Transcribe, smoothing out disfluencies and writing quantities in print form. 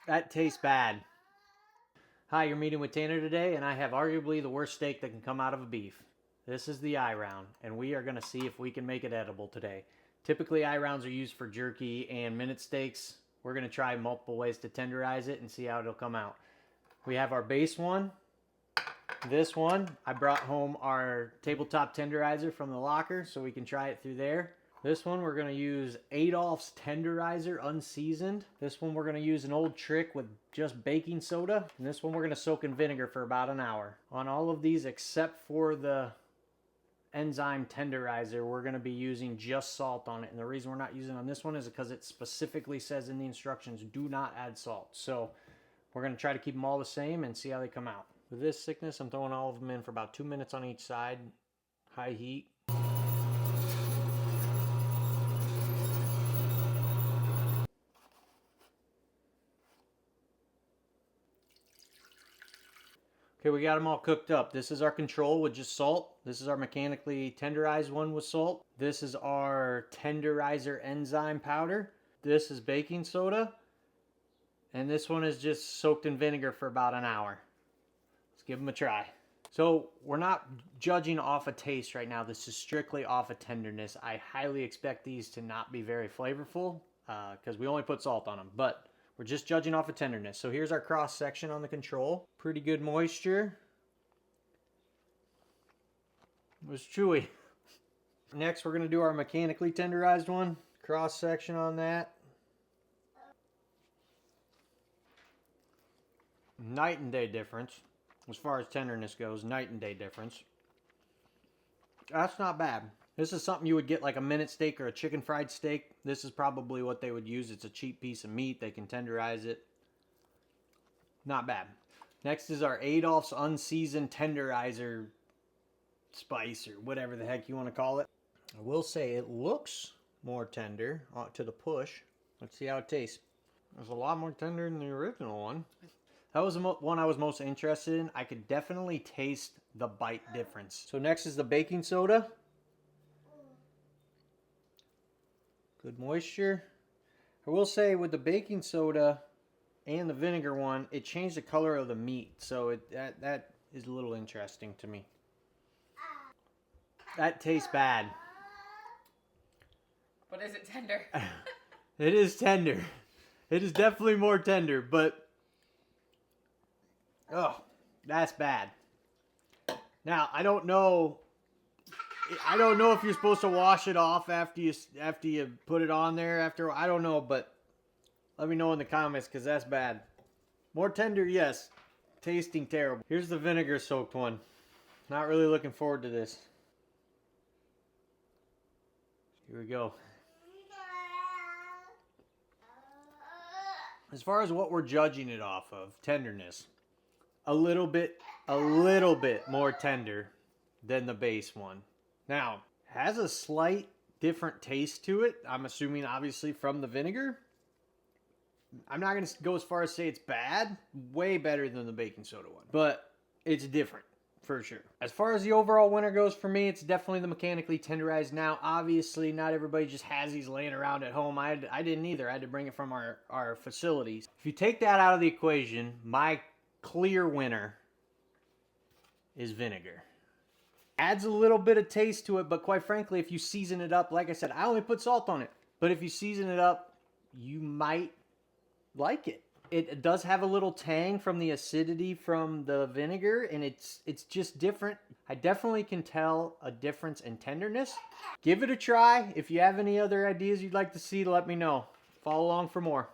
That tastes bad. Hi, you're meeting with Tanner today, and I have arguably the worst steak that can come out of a beef. This is the eye round, and we are going to see if we can make it edible today. Typically, eye rounds are used for jerky and minute steaks. We're going to try multiple ways to tenderize it and see how it'll come out. We have our base one. This one, I brought home our tabletop tenderizer from the locker so we can try it through there. This one we're going to use Adolph's Tenderizer unseasoned. This one we're going to use an old trick with just baking soda. And this one we're going to soak in vinegar for about an hour. On all of these except for the enzyme tenderizer, we're going to be using just salt on it. And the reason we're not using it on this one is because it specifically says in the instructions, do not add salt. So we're going to try to keep them all the same and see how they come out. With this thickness, I'm throwing all of them in for about 2 minutes on each side, high heat. Okay, we got them all cooked up. This is our control with just salt. This is our mechanically tenderized one with salt. This is our tenderizer enzyme powder. This is baking soda. And this one is just soaked in vinegar for about an hour. Let's give them a try. So we're not judging off a taste right now. This is strictly off a tenderness. I highly expect these to not be very flavorful because we only put salt on them. But we're just judging off of tenderness. So here's our cross section on the control. Pretty good moisture. It was chewy. Next, we're going to do our mechanically tenderized one. Cross section on that. Night and day difference. As far as tenderness goes, night and day difference. That's not bad. This is something you would get like a minute steak or a chicken fried steak. This is probably what they would use. It's a cheap piece of meat. They can tenderize it. Not bad. Next is our Adolph's unseasoned tenderizer spice or whatever the heck you want to call it. I will say it looks more tender to the push. Let's see how it tastes. It's a lot more tender than the original one. That was the one I was most interested in. I could definitely taste the bite difference. So next is the baking soda. Good moisture. I will say with the baking soda and the vinegar one, it changed the color of the meat. So that is a little interesting to me. That tastes bad. But is it tender? It is tender. It is definitely more tender, but oh, that's bad. Now, I don't know if you're supposed to wash it off after you put it on there I don't know, but let me know in the comments cuz that's bad. More tender, yes. Tasting terrible. Here's the vinegar soaked one. Not really looking forward to this. Here we go. As far as what we're judging it off of, tenderness, a little bit more tender than the base one. Now, has a slight different taste to it. I'm assuming obviously from the vinegar. I'm not going to go as far as say it's bad. Way better than the baking soda one. But it's different for sure. As far as the overall winner goes for me, it's definitely the mechanically tenderized. Now, obviously, not everybody just has these laying around at home. I didn't either. I had to bring it from our facilities. If you take that out of the equation, my clear winner is vinegar. Adds a little bit of taste to it, but quite frankly, if you season it up, like I said, I only put salt on it. But if you season it up, you might like it. It does have a little tang from the acidity from the vinegar, and it's just different. I definitely can tell a difference in tenderness. Give it a try. If you have any other ideas you'd like to see, let me know. Follow along for more.